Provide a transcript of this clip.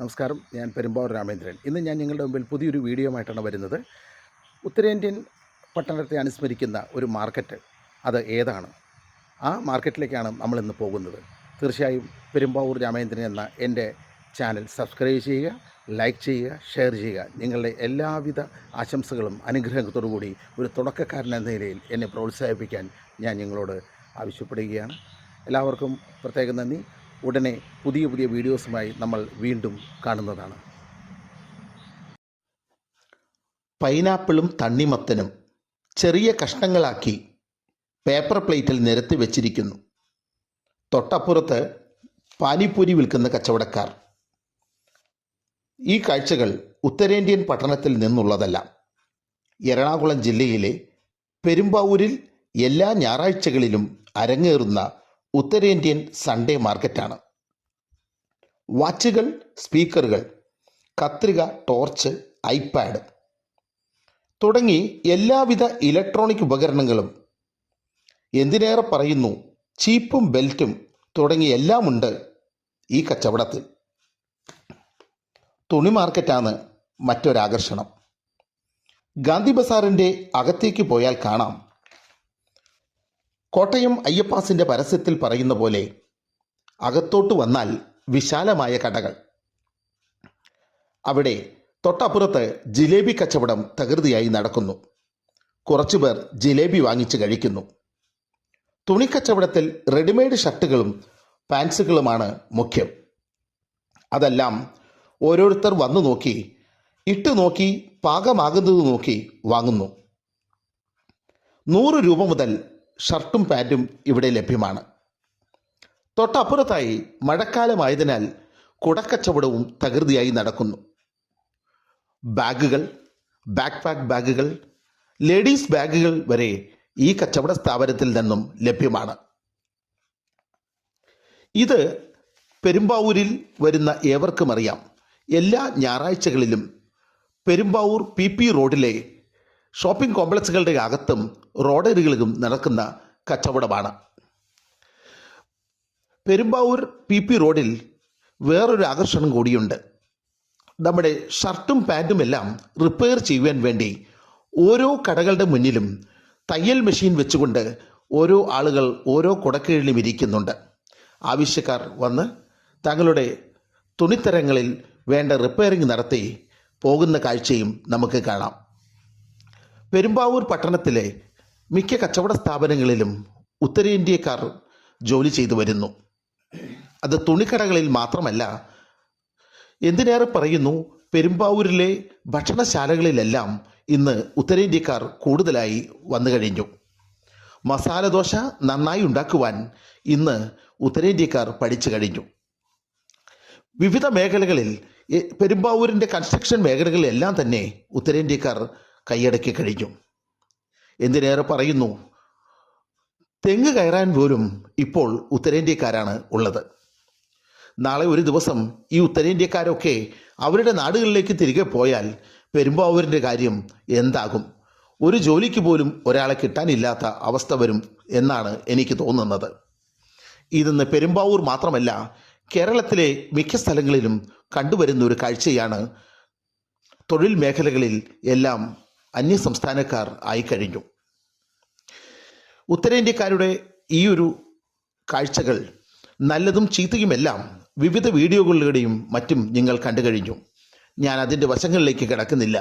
നമസ്കാരം, ഞാൻ പെരുമ്പാവൂർ രാമേന്ദ്രൻ. ഇന്ന് ഞാൻ നിങ്ങളുടെ മുമ്പിൽ പുതിയൊരു വീഡിയോയുമായിട്ടാണ് വരുന്നത്. ഉത്തരേന്ത്യൻ പട്ടണത്തെ അനുസ്മരിക്കുന്ന ഒരു മാർക്കറ്റ്, അത് ഏതാണ്? ആ മാർക്കറ്റിലേക്കാണ് നമ്മളിന്ന് പോകുന്നത്. തീർച്ചയായും പെരുമ്പാവൂർ രാമേന്ദ്രൻ എന്ന എൻ്റെ ചാനൽ സബ്സ്ക്രൈബ് ചെയ്യുക, ലൈക്ക് ചെയ്യുക, ഷെയർ ചെയ്യുക. നിങ്ങളുടെ എല്ലാവിധ ആശംസകളും അനുഗ്രഹത്തോടു കൂടി ഒരു തുടക്കക്കാരൻ എന്ന നിലയിൽ എന്നെ പ്രോത്സാഹിപ്പിക്കാൻ ഞാൻ നിങ്ങളോട് ആവശ്യപ്പെടുകയാണ്. എല്ലാവർക്കും പ്രത്യേകം നന്ദി. ഉടനെ പുതിയ വീഡിയോസുമായി നമ്മൾ വീണ്ടും കാണുന്നതാണ്. പൈനാപ്പിളും തണ്ണിമത്തനും ചെറിയ കഷ്ണങ്ങളാക്കി പേപ്പർ പ്ലേറ്റിൽ നിരത്തി വെച്ചിരിക്കുന്നു. തൊട്ടപ്പുറത്ത് പാനിപ്പൂരി വിൽക്കുന്ന കച്ചവടക്കാർ. ഈ കാഴ്ചകൾ ഉത്തരേന്ത്യൻ പട്ടണത്തിൽ നിന്നുള്ളതല്ല. എറണാകുളം ജില്ലയിലെ പെരുമ്പാവൂരിൽ എല്ലാ ഞായറാഴ്ചകളിലും അരങ്ങേറുന്ന ഉത്തരേന്ത്യൻ സൺഡേ മാർക്കറ്റാണ്. വാച്ചുകൾ, സ്പീക്കറുകൾ, കത്രിക, ടോർച്ച്, ഐപാഡ് തുടങ്ങി എല്ലാവിധ ഇലക്ട്രോണിക് ഉപകരണങ്ങളും, എന്തിനേറെ പറയുന്നു, ചീപ്പും ബെൽറ്റും തുടങ്ങി എല്ലാമുണ്ട് ഈ കച്ചവടത്തിൽ. തുണി മാർക്കറ്റാണ് മറ്റൊരാകർഷണം. ഗാന്ധി ബസാറിൻ്റെ അകത്തേക്ക് പോയാൽ കാണാം, കോട്ടയം അയ്യപ്പാസിൻ്റെ പരസ്യത്തിൽ പറയുന്ന പോലെ അകത്തോട്ട് വന്നാൽ വിശാലമായ കടകൾ. അവിടെ തൊട്ടപ്പുറത്ത് ജിലേബി കച്ചവടം തകൃതിയായി നടക്കുന്നു. കുറച്ചുപേർ ജിലേബി വാങ്ങിച്ച് കഴിക്കുന്നു. തുണിക്കച്ചവടത്തിൽ റെഡിമെയ്ഡ് ഷർട്ടുകളും പാൻസുകളുമാണ് മുഖ്യം. അതെല്ലാം ഓരോരുത്തർ വന്നു നോക്കി, ഇട്ട് നോക്കി, പാകമാകുന്നത് നോക്കി വാങ്ങുന്നു. 100 രൂപ മുതൽ ഷർട്ടും പാൻറ്റും ഇവിടെ ലഭ്യമാണ്. തൊട്ടപ്പുറത്തായി മഴക്കാലമായതിനാൽ കുടക്കച്ചവടവും തകൃതിയായി നടക്കുന്നു. ബാഗുകൾ, ബാക്ക് പാക്ക് ബാഗുകൾ, ലേഡീസ് ബാഗുകൾ വരെ ഈ കച്ചവട സ്ഥാപനത്തിൽ നിന്നും ലഭ്യമാണ്. ഇത് പെരുമ്പാവൂരിൽ വരുന്ന ഏവർക്കും അറിയാം. എല്ലാ ഞായറാഴ്ചകളിലും പെരുമ്പാവൂർ PP റോഡിലെ ഷോപ്പിംഗ് കോംപ്ലക്സുകളുടെ അകത്തും റോഡരികളിലും നടക്കുന്ന കച്ചവടമാണ്. പെരുമ്പാവൂർ PP റോഡിൽ വേറൊരു ആകർഷണം കൂടിയുണ്ട്. നമ്മുടെ ഷർട്ടും പാൻറ്റും എല്ലാം റിപ്പയർ ചെയ്യുവാൻ വേണ്ടി ഓരോ കടകളുടെ മുന്നിലും തയ്യൽ മെഷീൻ വെച്ചുകൊണ്ട് ഓരോ ആളുകൾ ഓരോ കുടക്കീഴിലും ഇരിക്കുന്നുണ്ട്. ആവശ്യക്കാർ വന്ന് തങ്ങളുടെ തുണിത്തരങ്ങളിൽ വേണ്ട റിപ്പയറിംഗ് നടത്തി പോകുന്ന കാഴ്ചയും നമുക്ക് കാണാം. പെരുമ്പാവൂർ പട്ടണത്തിലെ മിക്ക കച്ചവട സ്ഥാപനങ്ങളിലും ഉത്തരേന്ത്യക്കാർ ജോലി ചെയ്തു വരുന്നു. അത് തുണിക്കടകളിൽ മാത്രമല്ല, എന്തിനേറെ പറയുന്നു, പെരുമ്പാവൂരിലെ ഭക്ഷണശാലകളിലെല്ലാം ഇന്ന് ഉത്തരേന്ത്യക്കാർ കൂടുതലായി വന്നു കഴിഞ്ഞു. മസാലദോശ നന്നായി ഉണ്ടാക്കുവാൻ ഇന്ന് ഉത്തരേന്ത്യക്കാർ പഠിച്ചു കഴിഞ്ഞു. വിവിധ മേഖലകളിൽ, പെരുമ്പാവൂരിൻ്റെ കൺസ്ട്രക്ഷൻ മേഖലകളിലെല്ലാം തന്നെ ഉത്തരേന്ത്യക്കാർ കൈയടക്കി കഴിഞ്ഞു. എന്തിനേറെ പറയുന്നു, തെങ്ങ് കയറാൻ പോലും ഇപ്പോൾ ഉത്തരേന്ത്യക്കാരാണ് ഉള്ളത്. നാളെ ഒരു ദിവസം ഈ ഉത്തരേന്ത്യക്കാരൊക്കെ അവരുടെ നാടുകളിലേക്ക് തിരികെ പോയാൽ പെരുമ്പാവൂരിൻ്റെ കാര്യം എന്താകും? ഒരു ജോലിക്ക് പോലും ഒരാളെ കിട്ടാനില്ലാത്ത അവസ്ഥ വരും എന്നാണ് എനിക്ക് തോന്നുന്നത്. ഇതിന്ന് പെരുമ്പാവൂർ മാത്രമല്ല, കേരളത്തിലെ മിക്ക സ്ഥലങ്ങളിലും കണ്ടുവരുന്ന ഒരു കാഴ്ചയാണ്. തൊഴിൽ മേഖലകളിൽ എല്ലാം അന്യസംസ്ഥാനക്കാർ ആയിക്കഴിഞ്ഞു. ഉത്തരേന്ത്യക്കാരുടെ ഈ ഒരു കാഴ്ചകൾ, നല്ലതും ചീത്തയുമെല്ലാം വിവിധ വീഡിയോകളിലൂടെയും മറ്റും നിങ്ങൾ കണ്ടു കഴിഞ്ഞു. ഞാൻ അതിൻ്റെ വശങ്ങളിലേക്ക് കിടക്കുന്നില്ല.